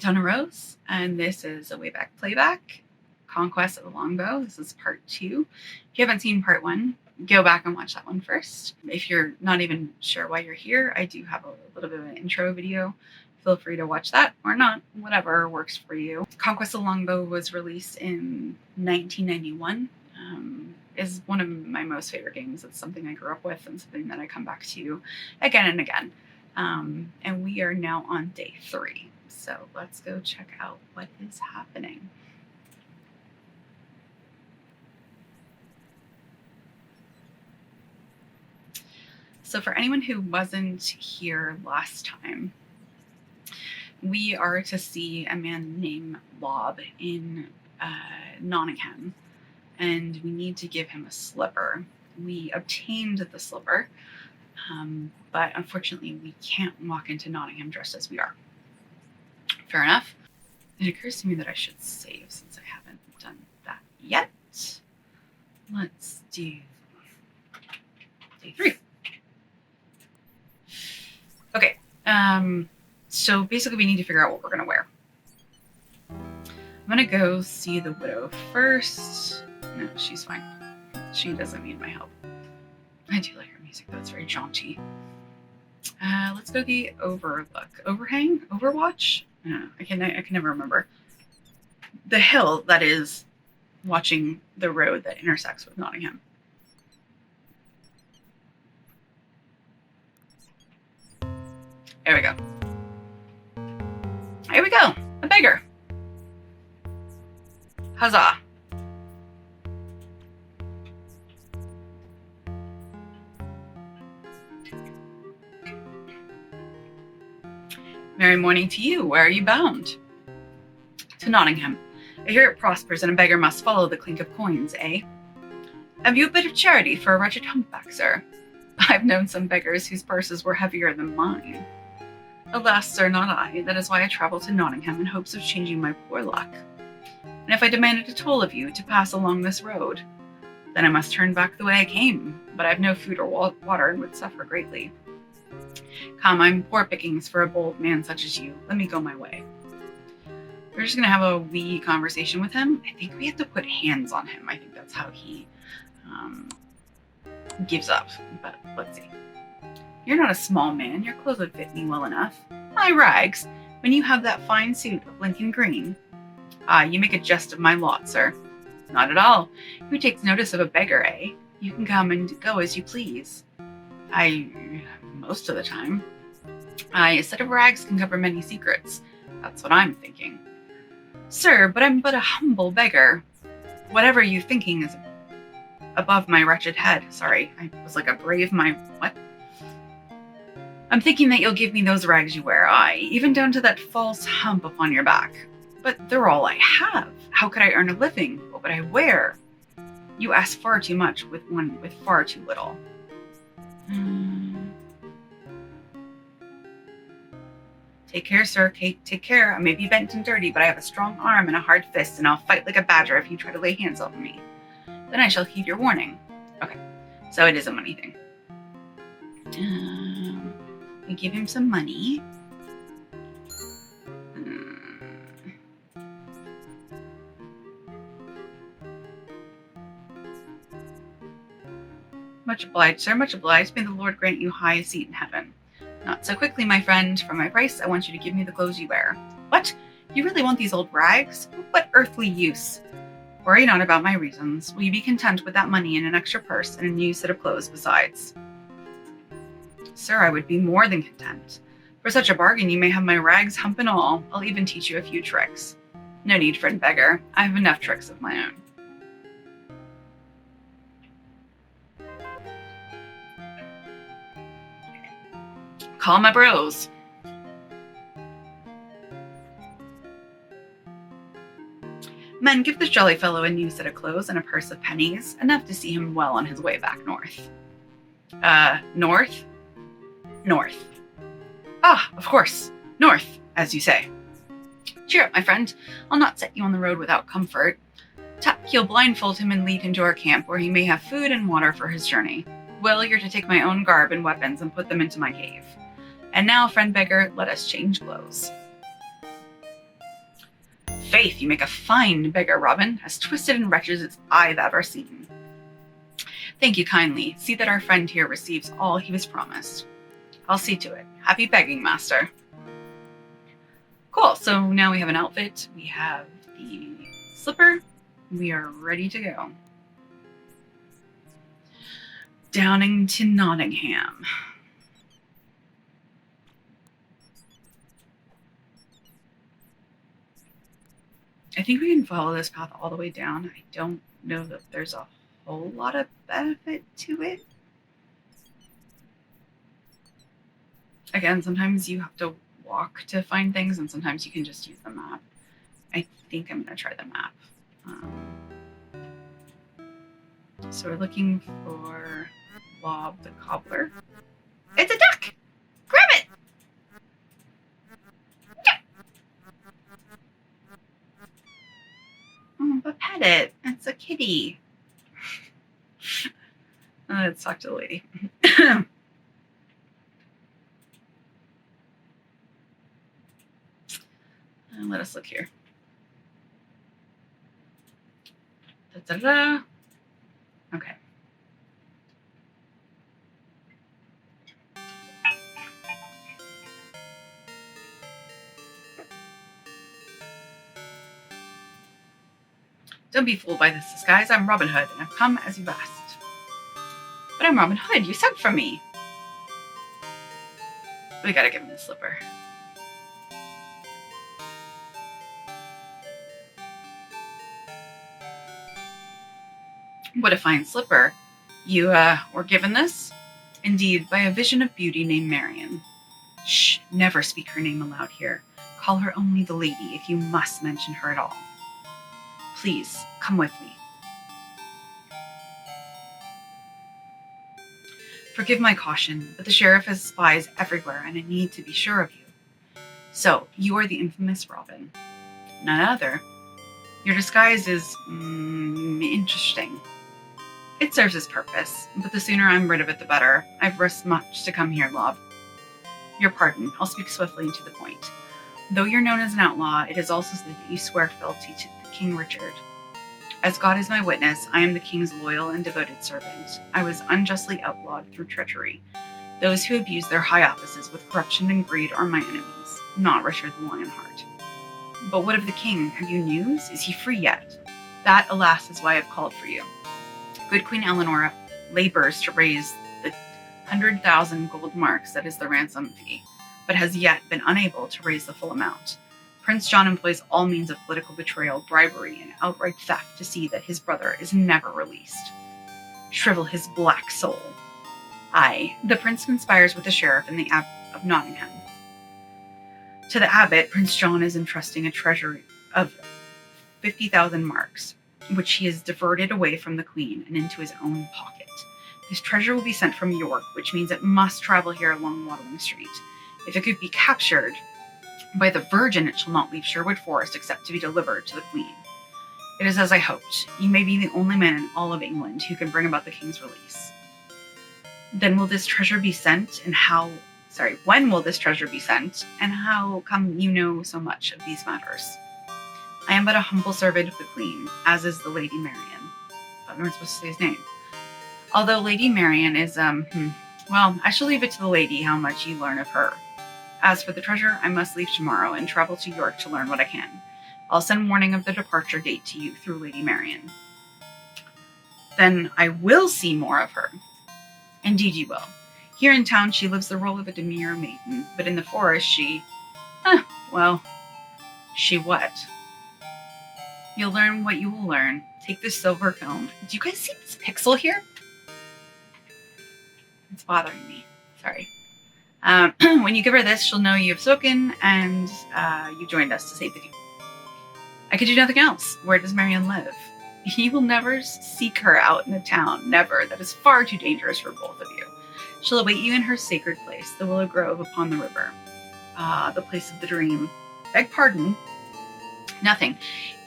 Donna Rose, and this is a way back playback, Conquests of the Longbow. This is part 2. If you haven't seen part 1, go back and watch that one first. If you're not even sure why you're here, I do have a little bit of an intro video. Feel free to watch that or not, whatever works for you. Conquest of the Longbow was released in 1991. Is one of my most favorite games. It's something I grew up with and something that I come back to again and again. And we are now on day 3. So let's go check out what is happening. So for anyone who wasn't here last time, we are to see a man named Bob in Nottingham, and we need to give him a slipper. We obtained the slipper, but unfortunately we can't walk into Nottingham dressed as we are. Fair enough. It occurs to me that I should save since I haven't done that yet. Let's do day 3. Okay, so basically we need to figure out what we're gonna wear. I'm gonna go see the widow first. No, she's fine. She doesn't need my help. I do like her music though, it's very jaunty. Let's go the overlook. Overhang? Overwatch? I don't know. I can never remember. The hill that is watching the road that intersects with Nottingham. There we go. Here we go. A beggar. Huzzah. Merry morning to you. Where are you bound? To Nottingham. I hear it prospers and a beggar must follow the clink of coins, eh? Have you a bit of charity for a wretched humpback, sir? I've known some beggars whose purses were heavier than mine. Alas, sir, not I. That is why I travel to Nottingham in hopes of changing my poor luck. And if I demanded a toll of you to pass along this road, then I must turn back the way I came, but I have no food or water and would suffer greatly. Come, I'm poor pickings for a bold man such as you. Let me go my way. We're just going to have a wee conversation with him. I think we have to put hands on him. I think that's how he gives up, but let's see. You're not a small man. Your clothes would fit me well enough. My rags, when you have that fine suit of Lincoln green. Ah, you make a jest of my lot, sir. Not at all. Who takes notice of a beggar, eh? You can come and go as you please. Most of the time. A set of rags can cover many secrets. That's what I'm thinking. Sir, but I'm but a humble beggar. Whatever you thinking is above my wretched head. Sorry, I was like a brave what? I'm thinking that you'll give me those rags you wear, even down to that false hump upon your back. But they're all I have. How could I earn a living? What would I wear? You ask far too much with one with far too little. Take care, sir. Take care. I may be bent and dirty, but I have a strong arm and a hard fist, and I'll fight like a badger if you try to lay hands on me. Then I shall heed your warning. Okay, so it is a money thing. We give him some money. Much obliged, sir. Much obliged. May the Lord grant you high seat in heaven. Not so quickly, my friend. For my price, I want you to give me the clothes you wear. What? You really want these old rags? What earthly use? Worry not about my reasons. Will you be content with that money and an extra purse and a new set of clothes besides? Sir, I would be more than content. For such a bargain, you may have my rags, hump and all. I'll even teach you a few tricks. No need, friend beggar. I have enough tricks of my own. Call my bros. Men, give this jolly fellow a new set of clothes and a purse of pennies, enough to see him well on his way back north. North? North. Ah, of course. North, as you say. Cheer up, my friend. I'll not set you on the road without comfort. You'll blindfold him and lead him to our camp, where he may have food and water for his journey. Will, you're to take my own garb and weapons and put them into my cave. And now, friend beggar, let us change clothes. faith, you make a fine beggar, Robin, as twisted and wretched as I've ever seen. Thank you kindly. See that our friend here receives all he was promised. I'll see to it. Happy begging, master. Cool, so now we have an outfit. We have the slipper. We are ready to go. Downing to Nottingham. I think we can follow this path all the way down. I don't know that there's a whole lot of benefit to it. Again, sometimes you have to walk to find things, and sometimes you can just use the map. I think I'm going to try the map. So we're looking for Lob the Cobbler. It's a duck! Grab it! Yeah. Oh, but pet it. It's a kitty. Let's talk to the lady. Let us look here. Da-da-da. Okay. Don't be fooled by this disguise. I'm Robin Hood, and I've come as you've asked. But I'm Robin Hood. You sent for me. We gotta give him the slipper. What a fine slipper. You, were given this? Indeed, by a vision of beauty named Marion. Shh, never speak her name aloud here. Call her only the lady if you must mention her at all. Please, come with me. Forgive my caution, but the sheriff has spies everywhere, and I need to be sure of you. So, you are the infamous Robin. None other. Your disguise is, interesting. It serves its purpose, but the sooner I'm rid of it, the better. I've risked much to come here, Lob. Your pardon, I'll speak swiftly and to the point. Though you're known as an outlaw, it is also said that you swear fealty to King Richard. As God is my witness, I am the king's loyal and devoted servant. I was unjustly outlawed through treachery. Those who abuse their high offices with corruption and greed are my enemies, not Richard the Lionheart. But what of the king? Have you news? Is he free yet? That, alas, is why I've called for you. Good Queen Eleanor labors to raise the 100,000 gold marks that is the ransom fee, but has yet been unable to raise the full amount. Prince John employs all means of political betrayal, bribery, and outright theft to see that his brother is never released. Shrivel his black soul. Aye, the prince conspires with the sheriff and the abbot of Nottingham. To the abbot, Prince John is entrusting a treasury of 50,000 marks, which he has diverted away from the queen and into his own pocket. This treasure will be sent from York, which means it must travel here along Watling Street. If it could be captured by the Virgin, it shall not leave Sherwood Forest except to be delivered to the queen. It is as I hoped. You may be the only man in all of England who can bring about the king's release. Then will this treasure be sent, and how... when will this treasure be sent, and how come you know so much of these matters? I am but a humble servant of the queen, as is the Lady Marion. I thought we weren't supposed to say his name. Although Lady Marion is, well, I shall leave it to the lady how much you learn of her. As for the treasure, I must leave tomorrow and travel to York to learn what I can. I'll send warning of the departure date to you through Lady Marion. Then I will see more of her. Indeed you will. Here in town she lives the role of a demure maiden, but in the forest she... she what? You'll learn what you will learn. Take this silver comb. Do you guys see this pixel here? It's bothering me. Sorry. When you give her this, she'll know you have spoken and you joined us to save the king. I could do nothing else. Where does Marion live? You will never seek her out in the town. Never. That is far too dangerous for both of you. She'll await you in her sacred place, the Willow Grove upon the river. The place of the dream. Beg pardon. Nothing.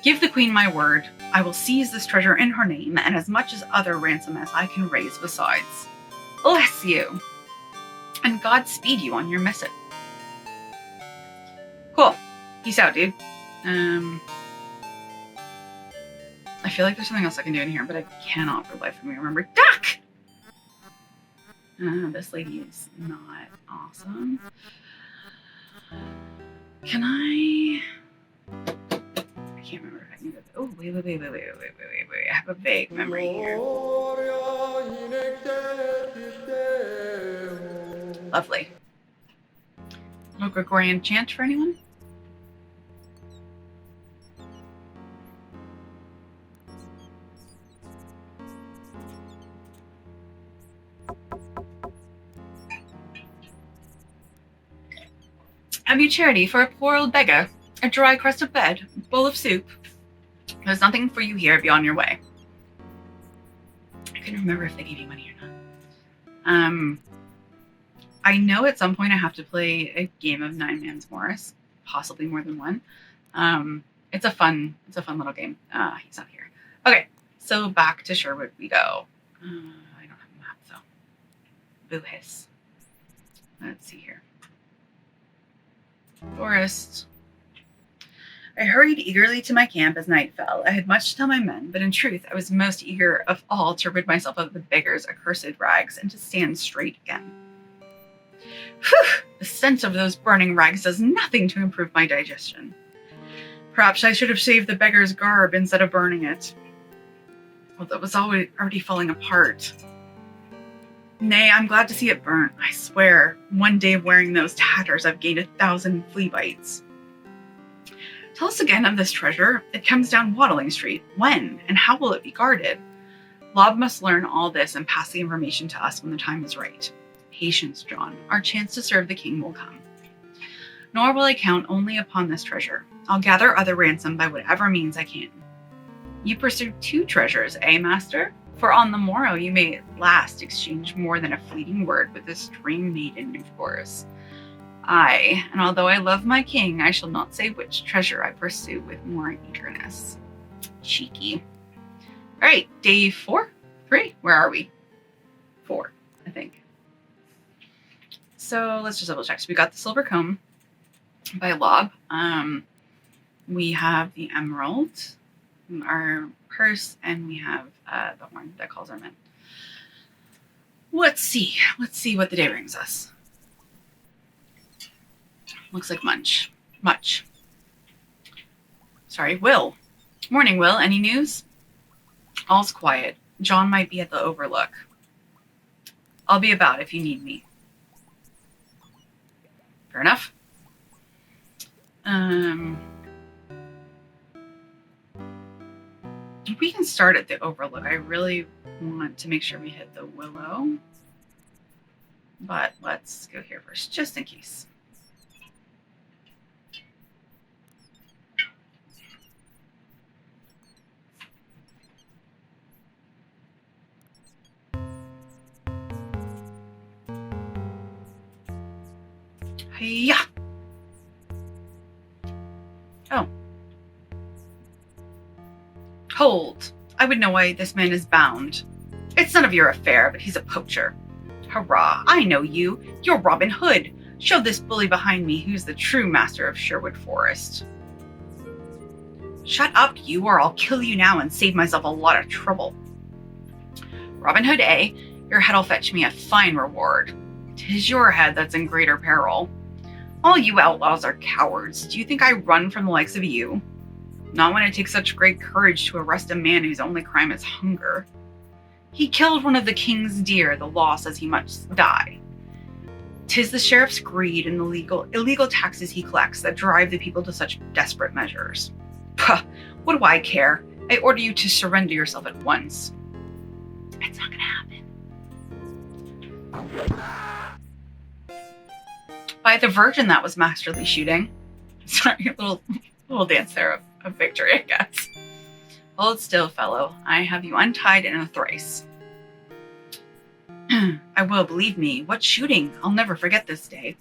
Give the queen my word. I will seize this treasure in her name and as much as other ransom as I can raise besides. Bless you. And God speed you on your mission. Cool. Peace out, dude. I feel like there's something else I can do in here, but I cannot for the life of me remember. Duck! This lady is not awesome. Can I can't remember if I can go. Oh, wait. I have a vague memory here. Lovely. No Gregorian chant for anyone? Have you charity for a poor old beggar? A dry crust of bread, a bowl of soup? There's nothing for you here if you're on your way. I couldn't remember if they gave you money or not. I know at some point I have to play a game of Nine Man's Morris, possibly more than one. It's a fun little game. He's not here. Okay, so back to Sherwood we go. I don't have a map though. Boo hiss. Let's see here. Forest. I hurried eagerly to my camp as night fell. I had much to tell my men, but in truth I was most eager of all to rid myself of the beggar's accursed rags and to stand straight again. Whew! The scent of those burning rags does nothing to improve my digestion. Perhaps I should have saved the beggar's garb instead of burning it. Well, that was already falling apart. Nay, I'm glad to see it burnt. I swear, one day of wearing those tatters, I've gained 1,000 flea bites. Tell us again of this treasure. It comes down Waddling Street. When and how will it be guarded? Lob must learn all this and pass the information to us when the time is right. Patience, John. Our chance to serve the king will come. Nor will I count only upon this treasure. I'll gather other ransom by whatever means I can. You pursue 2 treasures, eh, master? For on the morrow you may at last exchange more than a fleeting word with this dream maiden of yours. Aye, and although I love my king, I shall not say which treasure I pursue with more eagerness. Cheeky. All right, day 4? 3? Where are we? 4, I think. So let's just double check. So we got the silver comb by Lob. We have the emerald, our purse, and we have the horn that calls our men. Let's see what the day brings us. Looks like much. Sorry, Will. Morning, Will. Any news? All's quiet. John might be at the Overlook. I'll be about if you need me. Fair enough. We can start at the Overlook. I really want to make sure we hit the Willow. But let's go here first, just in case. Hiya! Oh. Hold. I would know why this man is bound. It's none of your affair, but he's a poacher. Hurrah, I know you. You're Robin Hood. Show this bully behind me who's the true master of Sherwood Forest. Shut up, you, or I'll kill you now and save myself a lot of trouble. Robin Hood, eh? Your head'll fetch me a fine reward. 'Tis your head that's in greater peril. All you outlaws are cowards. Do you think I run from the likes of you? Not when it takes such great courage to arrest a man whose only crime is hunger. He killed one of the king's deer. The law says he must die. 'Tis the sheriff's greed and the illegal taxes he collects that drive the people to such desperate measures. Puh, what do I care? I order you to surrender yourself at once. It's not gonna happen. By the Virgin, that was masterly shooting. Sorry, a little dance there of victory, I guess. Hold still, fellow. I have you untied in a thrice. I will, believe me. What shooting? I'll never forget this day.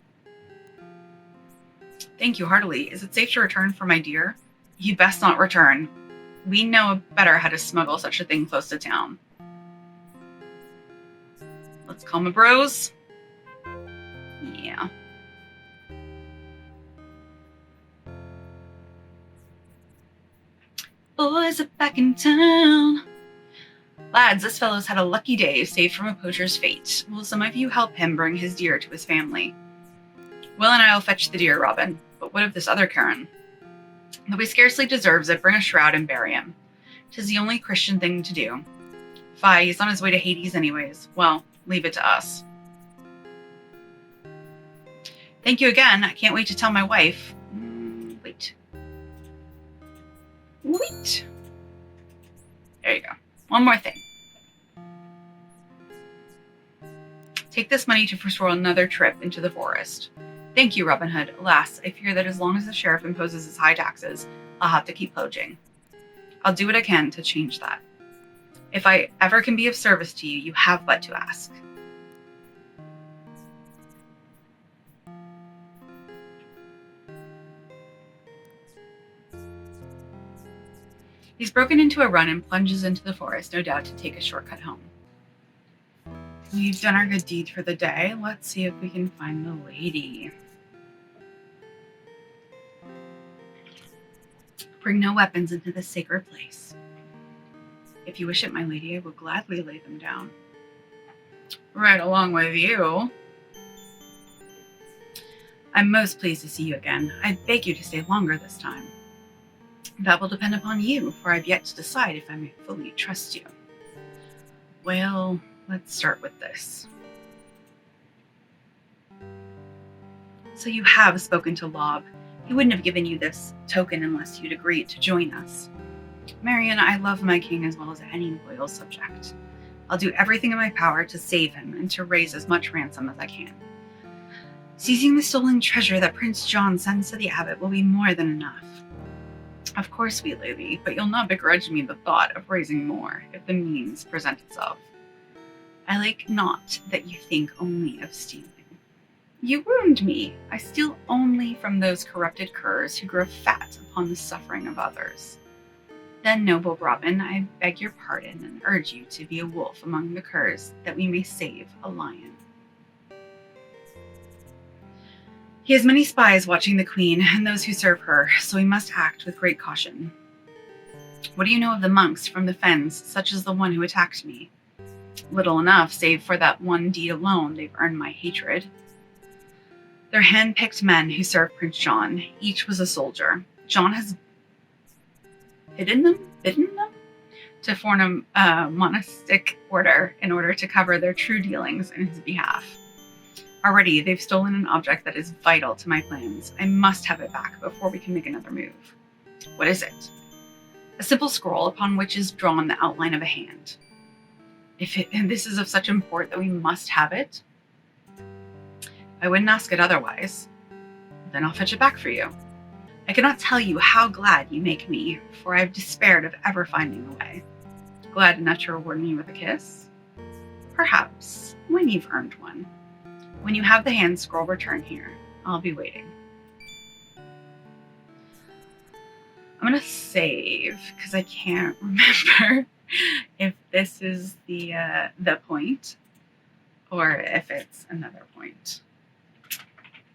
Thank you heartily. Is it safe to return for my dear? You'd best not return. We know better how to smuggle such a thing close to town. Let's call my bros. Yeah. boys are back in town. Lads, this fellow's had a lucky day, saved from a poacher's fate. Will some of you help him bring his deer to his family? Will and I will fetch the deer, Robin. But what of this other Karen? Though he scarcely deserves it, bring a shroud and bury him. 'Tis the only Christian thing to do. Fie, he's on his way to Hades anyways. Well, leave it to us. Thank you again. I can't wait to tell my wife. Wait. There you go. One more thing. Take this money to forestall another trip into the forest. Thank you, Robin Hood. Alas, I fear that as long as the sheriff imposes his high taxes, I'll have to keep poaching. I'll do what I can to change that. If I ever can be of service to you, you have but to ask. He's broken into a run and plunges into the forest, no doubt to take a shortcut home. We've done our good deed for the day. Let's see if we can find the lady. Bring no weapons into this sacred place. If you wish it, my lady, I will gladly lay them down. Right along with you. I'm most pleased to see you again. I beg you to stay longer this time. That will depend upon you, for I've yet to decide if I may fully trust you. Well, let's start with this. So you have spoken to Lob. He wouldn't have given you this token unless you'd agreed to join us. Marion, I love my king as well as any loyal subject. I'll do everything in my power to save him and to raise as much ransom as I can. Seizing the stolen treasure that Prince John sends to the abbot will be more than enough. Of course, sweet lady, but you'll not begrudge me the thought of raising more if the means present itself. I like not that you think only of stealing. You wound me. I steal only from those corrupted curs who grow fat upon the suffering of others. Then, noble Robin, I beg your pardon and urge you to be a wolf among the curs, that we may save a lion. He has many spies watching the queen and those who serve her, so we must act with great caution. What do you know of the monks from the fens, such as the one who attacked me? Little enough, save for that one deed alone they've earned my hatred. They're hand-picked men who serve Prince John. Each was a soldier. John has bidden them to form a monastic order in order to cover their true dealings in his behalf. Already, they've stolen an object that is vital to my plans. I must have it back before we can make another move. What is it? A simple scroll upon which is drawn the outline of a hand. And this is of such import that we must have it, I wouldn't ask it otherwise. Then I'll fetch it back for you. I cannot tell you how glad you make me, for I have despaired of ever finding a way. Glad enough to reward me with a kiss? Perhaps, when you've earned one. When you have the hand scroll, return here. I'll be waiting. I'm going to save, because I can't remember if this is the point, or if it's another point.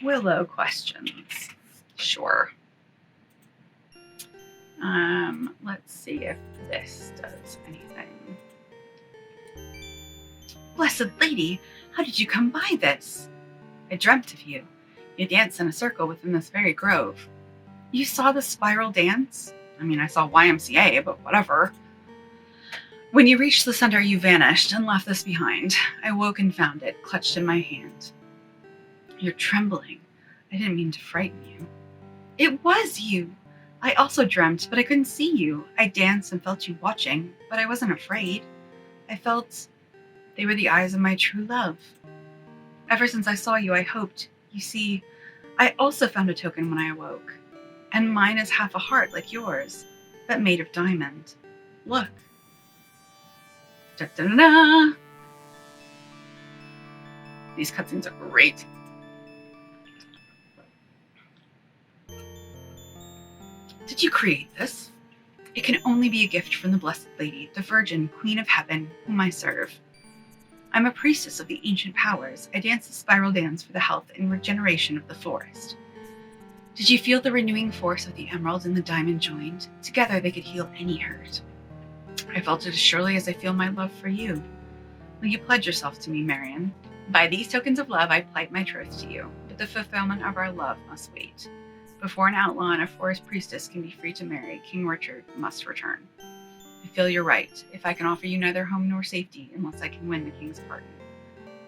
Willow questions. Sure. Let's see if this does anything. Blessed lady, how did you come by this? I dreamt of you. You danced in a circle within this very grove. You saw the spiral dance? I mean, I saw YMCA, but whatever. When you reached the center, you vanished and left this behind. I woke and found it, clutched in my hand. You're trembling. I didn't mean to frighten you. It was you. I also dreamt, but I couldn't see you. I danced and felt you watching, but I wasn't afraid. I felt they were the eyes of my true love. Ever since I saw you, I hoped. You see, I also found a token when I awoke. And mine is half a heart like yours, but made of diamond. Look. Da-da-da-da. These cutscenes are great. Did you create this? It can only be a gift from the Blessed Lady, the Virgin, Queen of Heaven, whom I serve. I'm a priestess of the ancient powers. I dance the spiral dance for the health and regeneration of the forest. Did you feel the renewing force of the emerald and the diamond joined? Together they could heal any hurt. I felt it as surely as I feel my love for you. Will you pledge yourself to me, Marion? By these tokens of love I plight my troth to you, but the fulfillment of our love must wait. Before an outlaw and a forest priestess can be free to marry, King Richard must return. I feel you're right. If I can offer you neither home nor safety, unless I can win the king's pardon.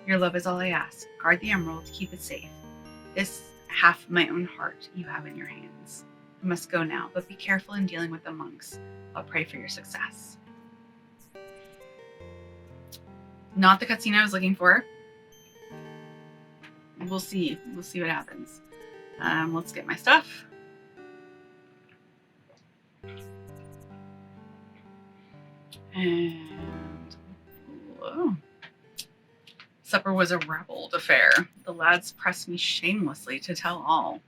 Your love is all I ask. Guard the emerald, keep it safe. This half of my own heart you have in your hands. I must go now, but be careful in dealing with the monks. I'll pray for your success. Not the cutscene I was looking for. We'll see. We'll see what happens. Let's get my stuff. And whoa. Supper was a rebelled affair. The lads pressed me shamelessly to tell all.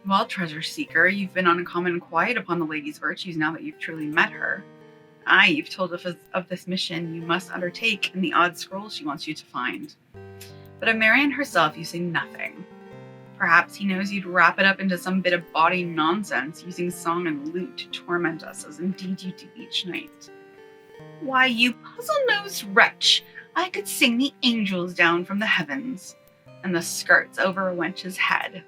Well, treasure seeker, you've been uncommon quiet upon the lady's virtues now that you've truly met her. Aye, you've told of this mission you must undertake and the odd scroll she wants you to find. But of Marion herself you say nothing. Perhaps he knows you'd wrap it up into some bit of bawdy nonsense, using song and lute to torment us, as indeed you do each night. Why, you puzzle-nosed wretch, I could sing the angels down from the heavens, and the skirts over a wench's head.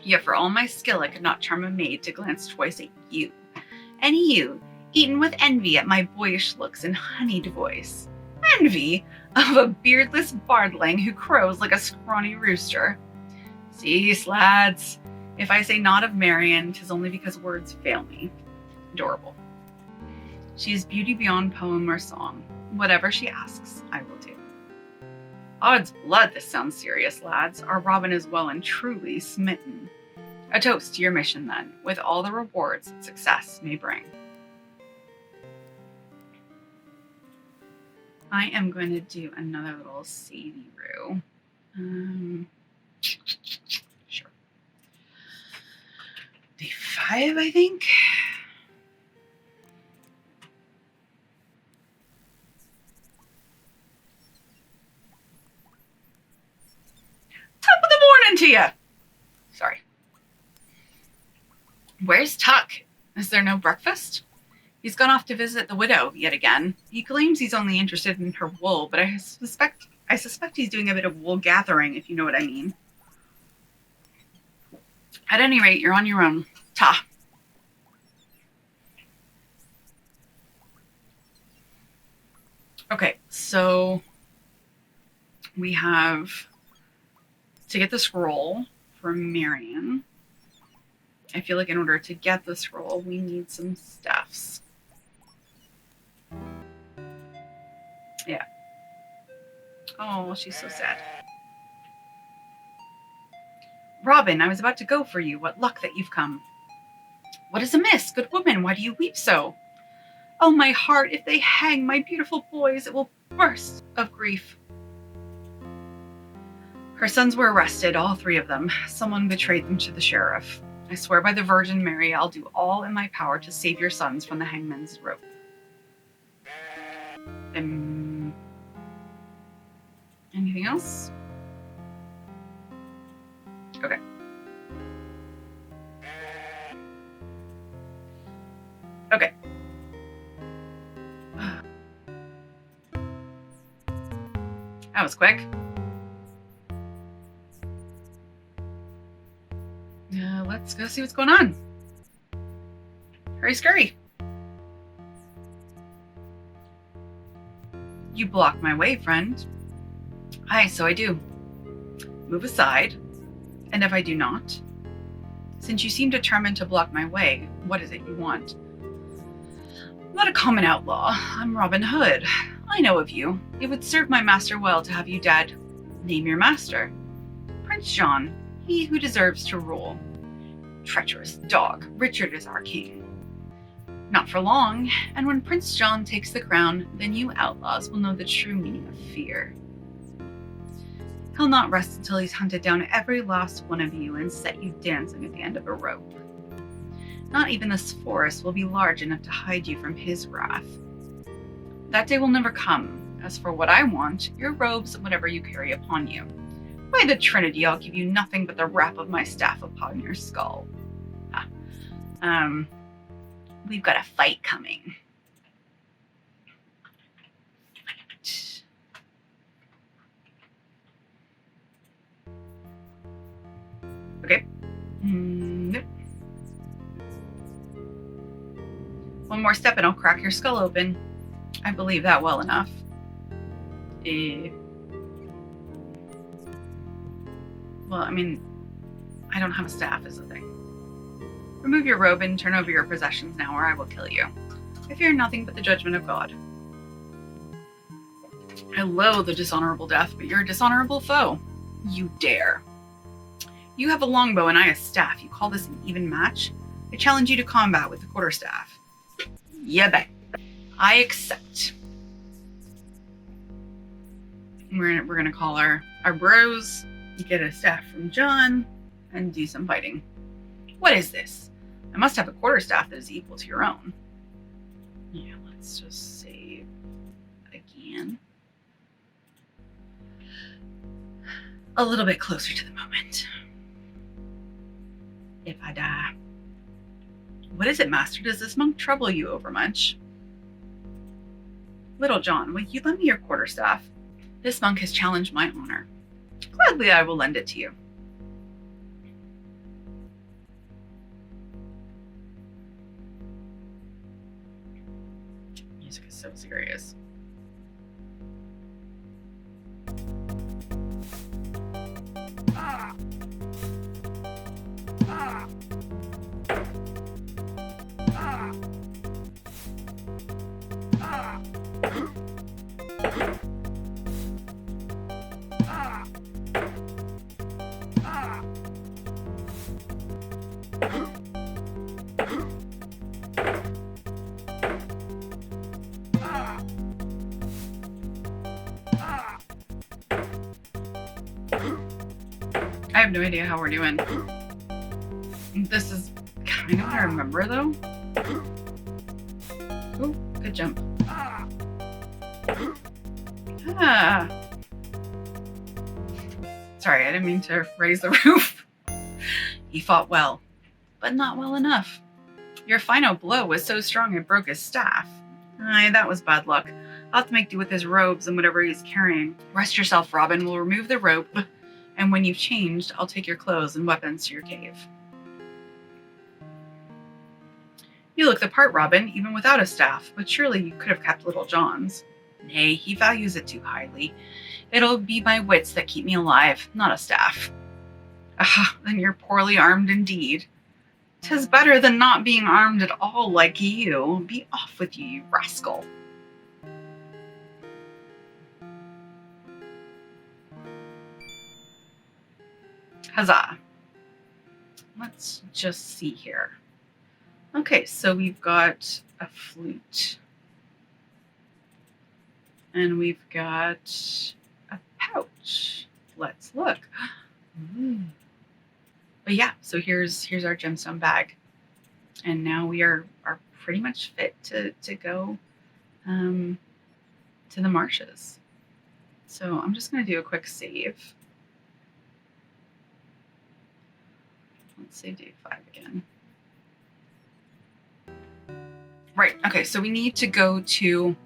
Yet for all my skill I could not charm a maid to glance twice at you. And you, eaten with envy at my boyish looks and honeyed voice. Envy of a beardless bardling who crows like a scrawny rooster. Cease, lads. If I say naught of Marion, 'tis only because words fail me. Adorable. She is beauty beyond poem or song. Whatever she asks, I will do. Odds blood, this sounds serious, lads. Our Robin is well and truly smitten. A toast to your mission, then, with all the rewards that success may bring. I am going to do another little savey-roo. Sure. Day 5, I think. Top of the morning to you. Sorry. Where's Tuck? Is there no breakfast? He's gone off to visit the widow yet again. He claims he's only interested in her wool, but I suspect he's doing a bit of wool gathering, if you know what I mean. At any rate, you're on your own. Ta. Okay, so we have to get the scroll from Marion. I feel like in order to get the scroll, we need some stuffs. Yeah. Oh, she's so sad. Robin, I was about to go for you. What luck that you've come. What is amiss, good woman? Why do you weep so? Oh, my heart, if they hang my beautiful boys, it will burst of grief. Her sons were arrested, all 3 of them. Someone betrayed them to the sheriff. I swear by the Virgin Mary, I'll do all in my power to save your sons from the hangman's rope. Anything else? Okay. Okay. That was quick. Let's go see what's going on. Hurry scurry. You block my way, friend. Aye, so I do. Move aside. And if I do not? Since you seem determined to block my way, what is it you want? I'm not a common outlaw. I'm Robin Hood. I know of you. It would serve my master well to have you dead. Name your master. Prince John, he who deserves to rule. Treacherous dog, Richard is our king. Not for long, and when Prince John takes the crown, then you outlaws will know the true meaning of fear. He'll not rest until he's hunted down every last one of you and set you dancing at the end of a rope. Not even this forest will be large enough to hide you from his wrath. That day will never come. As for what I want, your robes and whatever you carry upon you. By the Trinity, I'll give you nothing but the rap of my staff upon your skull. We've got a fight coming. Okay. Nope. One more step and I'll crack your skull open. I believe that well enough. Well, I mean, I don't have a staff is the thing. Remove your robe and turn over your possessions now, or I will kill you. I fear nothing but the judgment of God. I loathe the dishonorable death, but you're a dishonorable foe. You dare. You have a longbow and I a staff. You call this an even match? I challenge you to combat with the quarterstaff. Yeah, bet. I accept. We're gonna call our bros, get a staff from John, and do some fighting. What is this? I must have a quarterstaff that is equal to your own. Yeah, let's just save again. A little bit closer to the moment. If I die. What is it, Master? Does this monk trouble you overmuch? Little John, will you lend me your quarterstaff? This monk has challenged my honor. Gladly I will lend it to you. Music is so serious. I have no idea how we're doing. This is kind of what I remember, though. Oh, good jump. Ah. Sorry, I didn't mean to raise the roof. He fought well, but not well enough. Your final blow was so strong it broke his staff. Aye, that was bad luck. I'll have to make do with his robes and whatever he's carrying. Rest yourself, Robin. We'll remove the rope, and when you've changed, I'll take your clothes and weapons to your cave. You look the part, Robin, even without a staff, but surely you could have kept Little John's. Nay, he values it too highly. It'll be my wits that keep me alive, not a staff. Ah, then you're poorly armed indeed. 'Tis better than not being armed at all like you. Be off with you, you rascal. Huzzah. Let's just see here. Okay, so we've got a flute. And we've got a pouch. Let's look. Ooh. But yeah, so here's our gemstone bag. And now we are pretty much fit to go to the marshes. So I'm just going to do a quick save. Let's save day 5 again. Right, okay, so we need to go to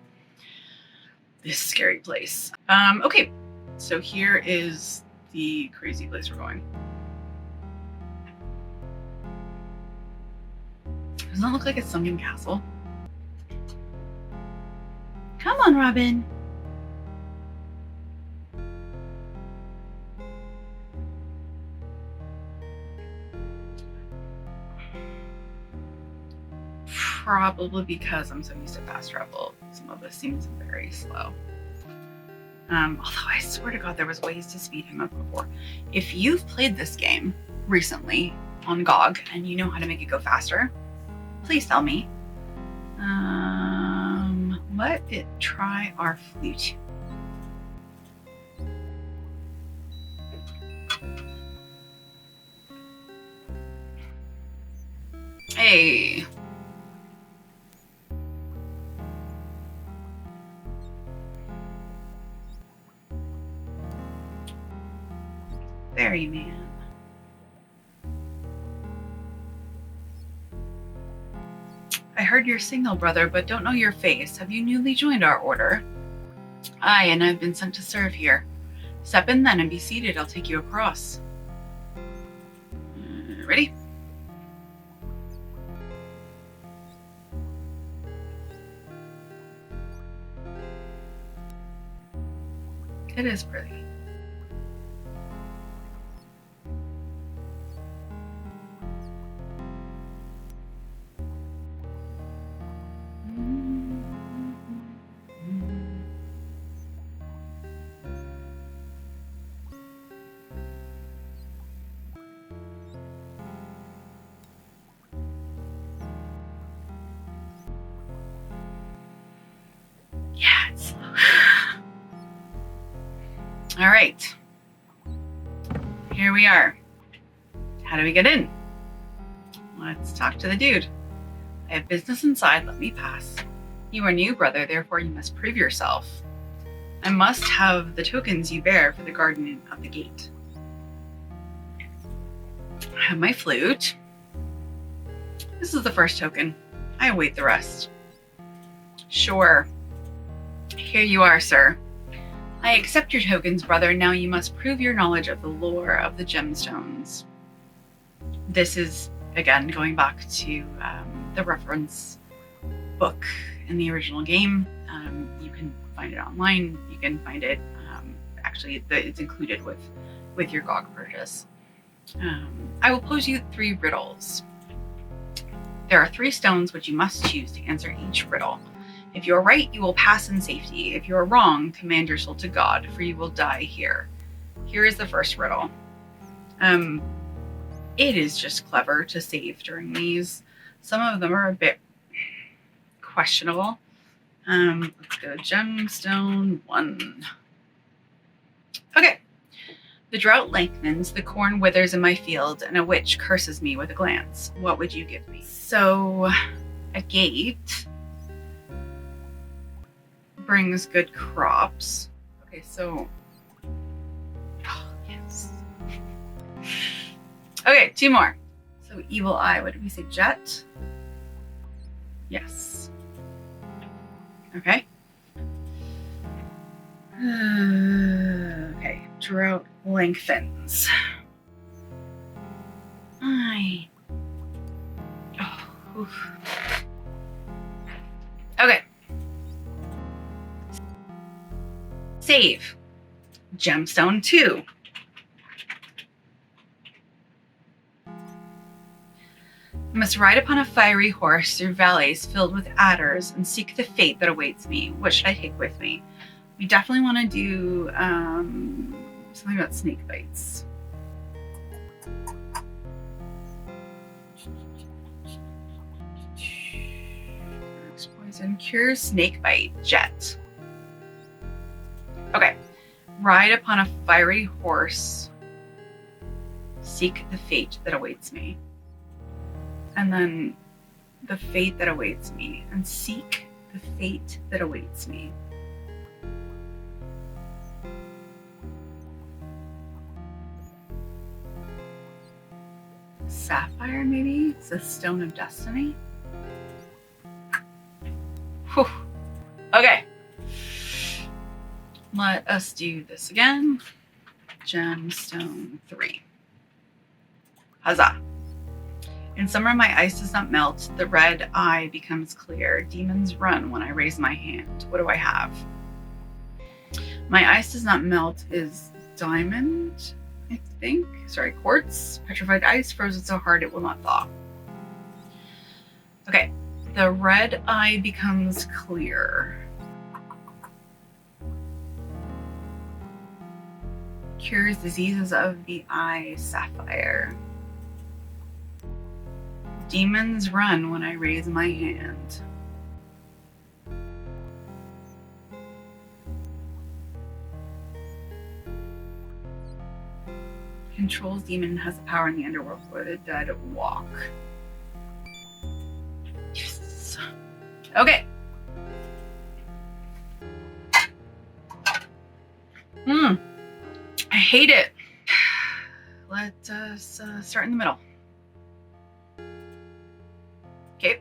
this scary place. Okay, so here is the crazy place we're going. Doesn't it look like a sunken castle? Come on, Robin. Probably because I'm so used to fast travel, some of this seems very slow. Although I swear to God, there was ways to speed him up before. If you've played this game recently on GOG and you know how to make it go faster, please tell me. Let it try our flute. Hey. ferryman. I heard your signal, brother, but don't know your face. Have you newly joined our order? Aye, and I've been sent to serve here. Step in then and be seated. I'll take you across. Ready? It is pretty. Yeah, it's all right. Here we are. How do we get in? Let's talk to the dude. I have business inside. Let me pass. You are new, brother, therefore you must prove yourself. I must have the tokens you bear for the guardian of the gate. I have my flute. This is the first token. I await the rest. Sure. Here you are, sir. I accept your tokens, brother. Now you must prove your knowledge of the lore of the gemstones. This is, again, going back to the reference book in the original game. You can find it online. You can find it, actually, it's included with your GOG purchase. I will pose you 3 riddles. There are 3 stones which you must choose to answer each riddle. If you are right, you will pass in safety. If you are wrong, command your soul to God, for you will die here. Here is the first riddle. It is just clever to save during these. Some of them are a bit questionable. Let's go gemstone 1. Okay. The drought lengthens, the corn withers in my field, and a witch curses me with a glance. What would you give me? So, a gate brings good crops. Okay, so, oh, yes. Okay, 2 more. So evil eye, what did we say? Jet? Yes. Okay. Okay, drought lengthens. Oh, oof. Okay. Save. Gemstone 2. I must ride upon a fiery horse through valleys filled with adders and seek the fate that awaits me. What should I take with me? We definitely want to do something about snake bites. Poison cures snake bite. Jet. Okay. Ride upon a fiery horse. Seek the fate that awaits me. And then the fate that awaits me. And seek the fate that awaits me. Sapphire, maybe? It's the stone of destiny. Whew. Okay. Let us do this again. Gemstone 3. Huzzah. In summer, my ice does not melt. The red eye becomes clear. Demons run when I raise my hand. What do I have? My ice does not melt is diamond, I think. Sorry, quartz. Petrified ice, frozen so hard it will not thaw. Okay. The red eye becomes clear. Cures diseases of the eye, sapphire. Demons run when I raise my hand. Controls demon, has the power in the underworld where the dead walk. Yes. Okay. I hate it. Let us start in the middle. Okay.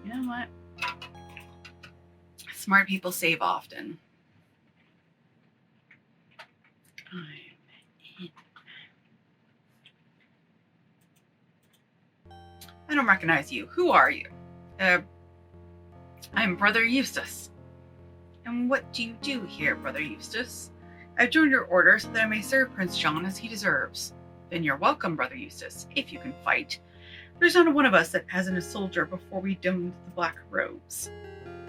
You know what? Smart people save often. I don't recognize you. Who are you? I'm Brother Eustace. And what do you do here, Brother Eustace? I've joined your order so that I may serve Prince John as he deserves. Then you're welcome, Brother Eustace, if you can fight. There's not one of us that hasn't a soldier before we donned the black robes.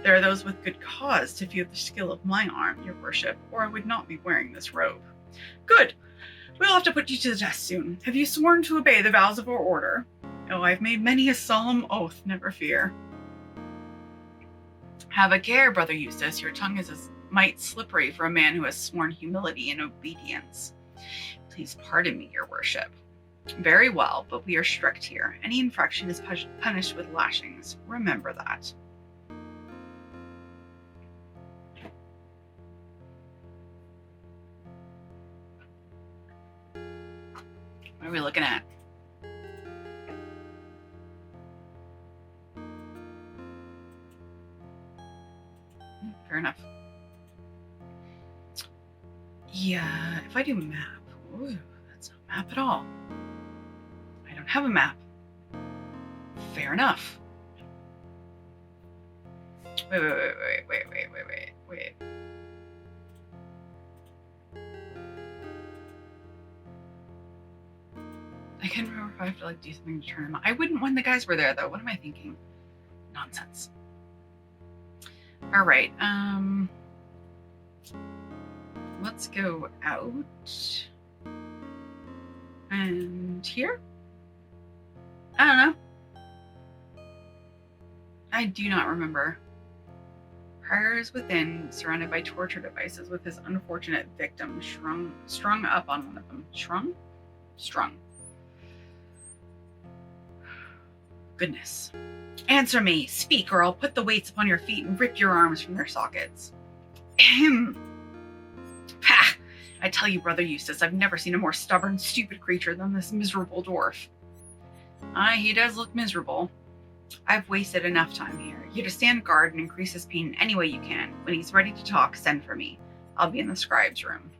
There are those with good cause to fear the skill of my arm, your worship, or I would not be wearing this robe. Good. We'll have to put you to the test soon. Have you sworn to obey the vows of our order? Oh, I've made many a solemn oath, never fear. Have a care, Brother Eustace. Your tongue is as might slippery for a man who has sworn humility and obedience. Please pardon me, your worship. Very well, but we are strict here. Any infraction is punished with lashings. Remember that. What are we looking at? Fair enough. Yeah, if I do map, ooh, that's not a map at all. I don't have a map. Fair enough. Wait. I can't remember if I have to do something to turn them on. I wouldn't when the guys were there though. What am I thinking? Nonsense. All right. Let's go out and here. I don't know. I do not remember. Prior is within, surrounded by torture devices, with his unfortunate victim strung up on one of them. Strung. Goodness. Answer me. Speak, or I'll put the weights upon your feet and rip your arms from their sockets. Ahem. Ha! I tell you, Brother Eustace, I've never seen a more stubborn, stupid creature than this miserable dwarf. Aye, he does look miserable. I've wasted enough time here. You're to stand guard and increase his pain any way you can. When he's ready to talk, send for me. I'll be in the scribe's room.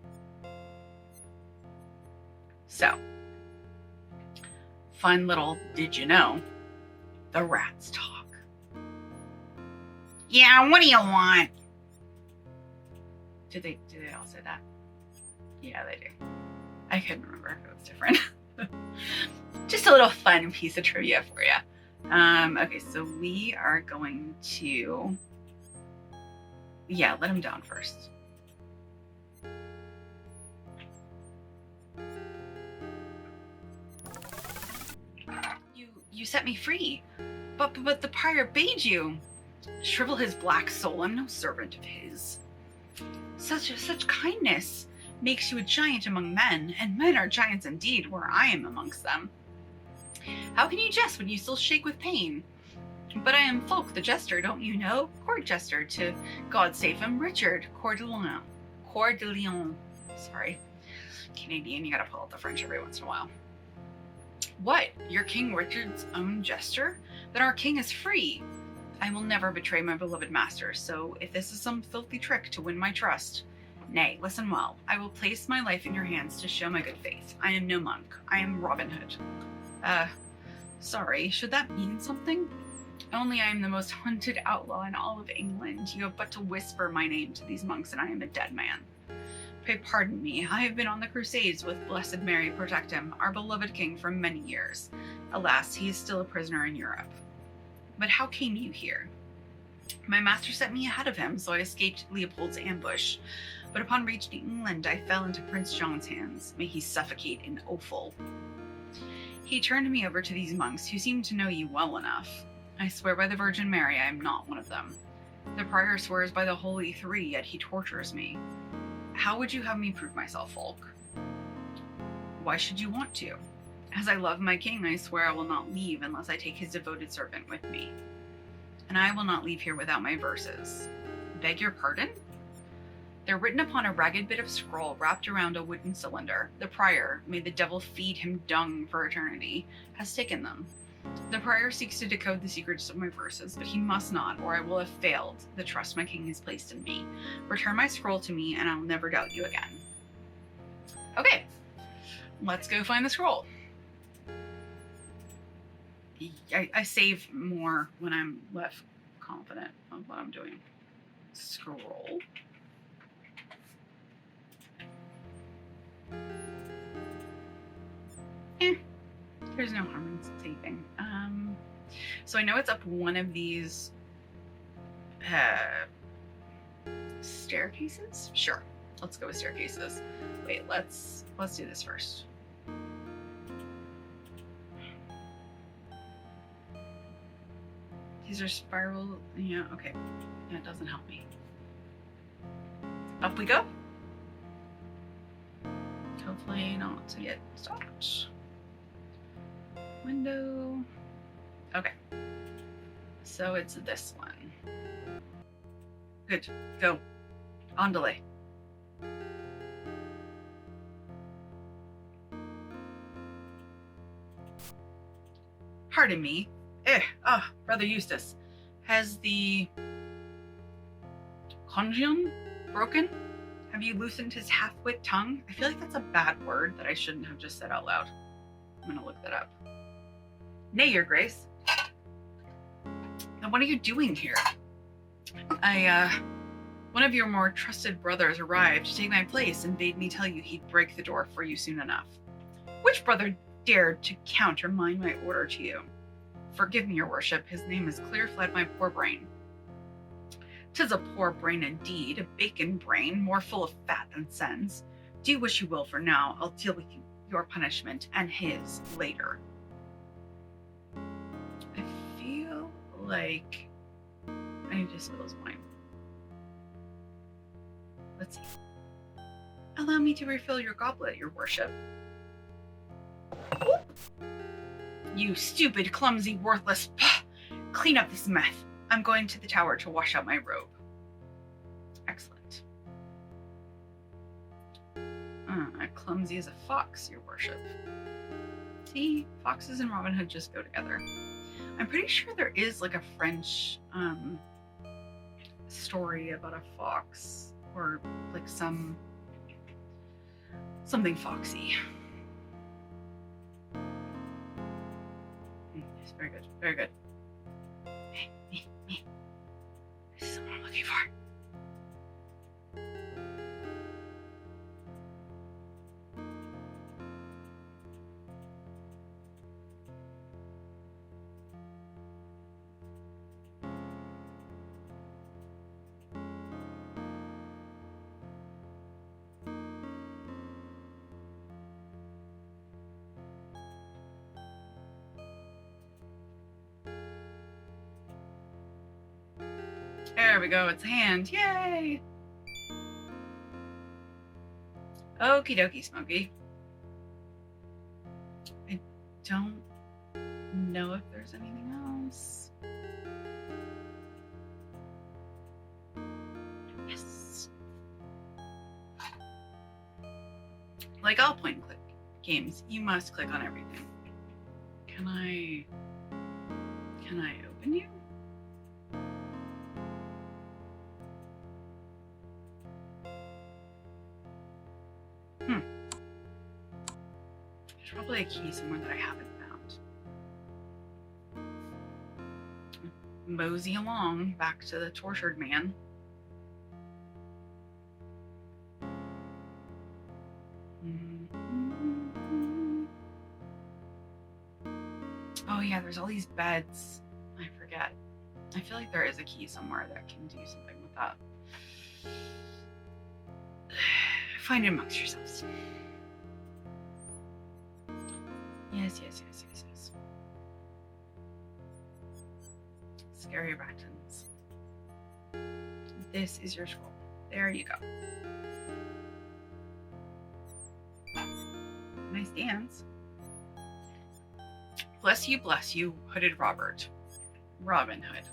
So, fun little did you know, the rats talk. Yeah, what do you want? Did they all say that? Yeah, they do. I couldn't remember if it was different. Just a little fun piece of trivia for you. Okay, so we are going to, let him down first. You set me free, but the prior bade you. Shrivel his black soul. I'm no servant of his. Such kindness makes you a giant among men, and men are giants indeed, where I am amongst them. How can you jest when you still shake with pain? But I am Folk the Jester, don't you know? Court Jester to God save him, Richard Coeur de Lion. Sorry. Canadian, you gotta pull out the French every once in a while. What? You're King Richard's own jester? Then our king is free. I will never betray my beloved master, so if this is some filthy trick to win my trust, nay, listen well. I will place my life in your hands to show my good faith. I am no monk. I am Robin Hood. Sorry, should that mean something? Only I am the most hunted outlaw in all of England. You have but to whisper my name to these monks and I am a dead man. Pray pardon me, I have been on the Crusades with Blessed Mary protect him, our beloved king, for many years. Alas, he is still a prisoner in Europe. But how came you here? My master sent me ahead of him, so I escaped Leopold's ambush. But upon reaching England, I fell into Prince John's hands. May he suffocate in offal. He turned me over to these monks, who seem to know you well enough. I swear by the Virgin Mary I am not one of them. The prior swears by the Holy Three, yet he tortures me. How would you have me prove myself, Folk? Why should you want to? As I love my king, I swear I will not leave unless I take his devoted servant with me. And I will not leave here without my verses. Beg your pardon? They're written upon a ragged bit of scroll wrapped around a wooden cylinder. The prior, may the devil feed him dung for eternity, has taken them. The prior seeks to decode the secrets of my verses, but he must not, or I will have failed the trust my king has placed in me. Return my scroll to me, and I'll never doubt you again. Okay, let's go find the scroll. I save more when I'm less confident of what I'm doing. Scroll. There's no harm in saving. So I know it's up one of these staircases. Sure, let's go with staircases. Wait, let's do this first. These are spiral. Yeah, okay. That doesn't help me. Up we go. Hopefully not to get stopped. Window. Okay. So it's this one. Good. Go. On delay. Pardon me. Brother Eustace. Has the congion broken? Have you loosened his half-wit tongue? I feel like that's a bad word that I shouldn't have just said out loud. I'm gonna look that up. Nay, your grace. Now, what are you doing here? One of your more trusted brothers arrived to take my place and bade me tell you he'd break the door for you soon enough. Which brother dared to countermine my order to you? Forgive me, your worship, his name has clear fled my poor brain. 'Tis a poor brain indeed, a bacon brain, more full of fat than sense. Do what you will for now, I'll deal with your punishment and his later. I feel like I need to spill his wine. Let's see. Allow me to refill your goblet, your worship. You stupid, clumsy, worthless. Clean up this mess. I'm going to the tower to wash out my robe. Excellent. Clumsy as a fox, your worship. See, foxes and Robin Hood just go together. I'm pretty sure there is like a French story about a fox, or like something foxy. Yes, very good, very good. Me. This is what I'm looking for. There we go, it's a hand. Yay! Okie dokie, Smokey. I don't know if there's anything else. Yes. Like all point and click games, you must click on everything. Can I open you? There's probably a key somewhere that I haven't found. Mosey along back to the tortured man. Oh yeah, there's all these beds. I forget. I feel like there is a key somewhere that can do something with that. Find it amongst yourselves. Yes. Scary Rattons. This is your scroll. There you go. Nice dance. Bless you, hooded Robin Hood.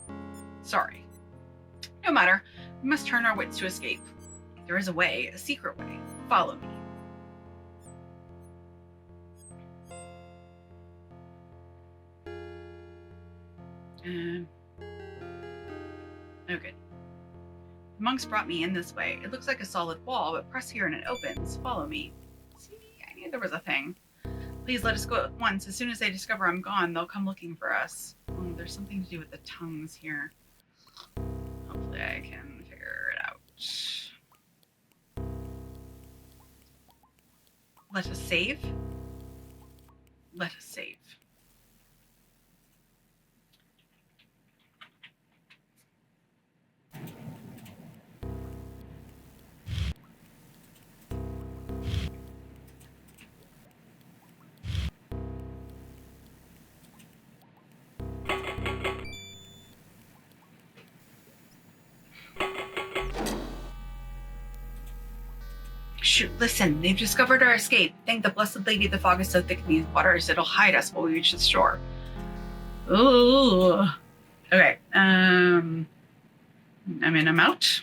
Sorry. No matter. We must turn our wits to escape. There is a way, a secret way. Follow me. Oh, good. The monks brought me in this way. It looks like a solid wall, but press here and it opens. Follow me. See, I knew there was a thing. Please let us go at once. As soon as they discover I'm gone, they'll come looking for us. Oh, there's something to do with the tongues here. Hopefully I can figure it out. Let us save. Let us save. Shoot, listen, they've discovered our escape. Thank the blessed lady the fog is so thick in these waters, it'll hide us while we reach the shore. Ooh. Okay, I'm in, I'm out.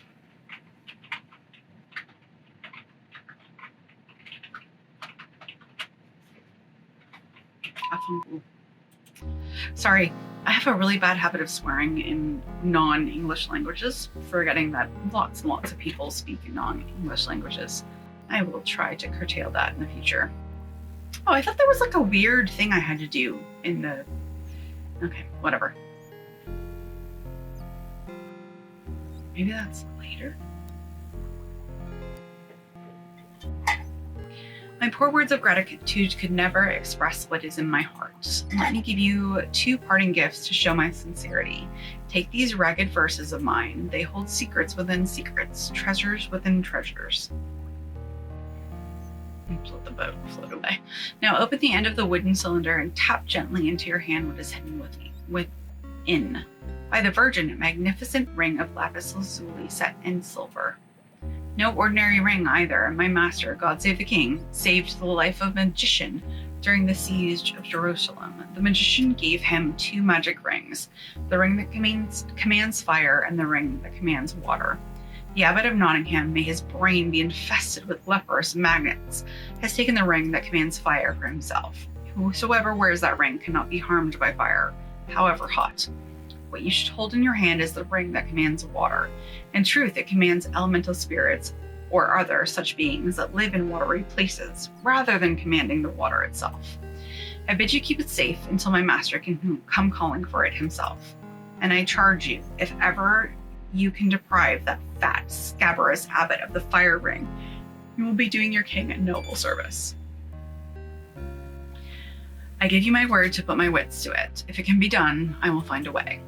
Sorry, I have a really bad habit of swearing in non-English languages, forgetting that lots and lots of people speak in non-English languages. I will try to curtail that in the future. Oh, I thought there was like a weird thing I had to do in the... Okay, whatever. Maybe that's later? My poor words of gratitude could never express what is in my heart. Let me give you 2 parting gifts to show my sincerity. Take these ragged verses of mine. They hold secrets within secrets, treasures within treasures. Let the boat float away. Now open the end of the wooden cylinder and tap gently into your hand what is hidden within. By the Virgin, a magnificent ring of lapis lazuli set in silver. No ordinary ring either. My master, God save the king, saved the life of a magician during the siege of Jerusalem. The magician gave him 2 magic rings, the ring that commands fire and the ring that commands water. The abbot of Nottingham, may his brain be infested with leprous maggots, has taken the ring that commands fire for himself. Whosoever wears that ring cannot be harmed by fire, however hot. What you should hold in your hand is the ring that commands water. In truth, it commands elemental spirits or other such beings that live in watery places, rather than commanding the water itself. I bid you keep it safe until my master can come calling for it himself. And I charge you, if ever you can deprive that fat, scabrous abbot of the fire ring, you will be doing your king a noble service. I give you my word to put my wits to it. If it can be done, I will find a way.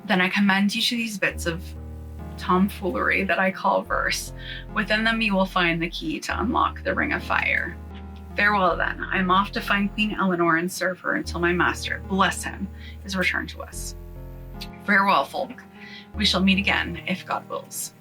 Then I commend each of these bits of tomfoolery that I call verse. Within them you will find the key to unlock the ring of fire. Farewell then. I am off to find Queen Eleanor and serve her until my master, bless him, is returned to us. Farewell, folk. We shall meet again, if God wills.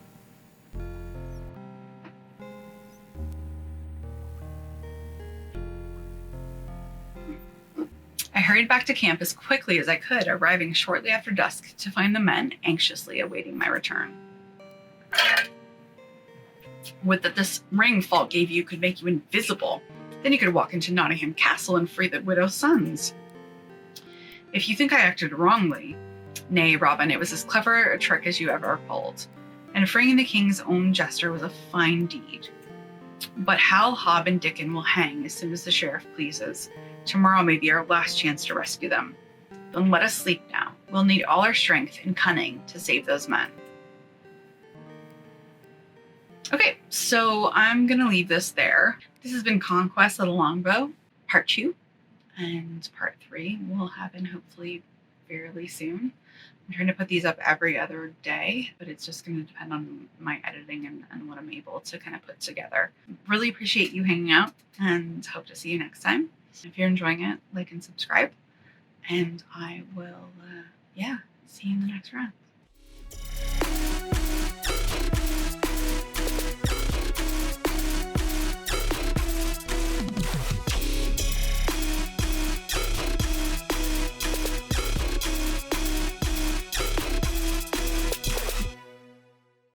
I hurried back to camp as quickly as I could, arriving shortly after dusk to find the men anxiously awaiting my return. Would that this ring Falk gave you could make you invisible. Then you could walk into Nottingham Castle and free the widow's sons. If you think I acted wrongly, nay, Robin, it was as clever a trick as you ever pulled, and freeing the king's own jester was a fine deed. But Hal, Hob, and Dickon will hang as soon as the sheriff pleases. Tomorrow may be our last chance to rescue them. Then let us sleep now. We'll need all our strength and cunning to save those men. Okay, so I'm going to leave this there. This has been Conquests of the Longbow, Part 2, and Part 3 will happen hopefully fairly soon. I'm trying to put these up every other day, but it's just going to depend on my editing and what I'm able to kind of put together. Really appreciate you hanging out and hope to see you next time. If you're enjoying it, like and subscribe, and I will, see you in the next round.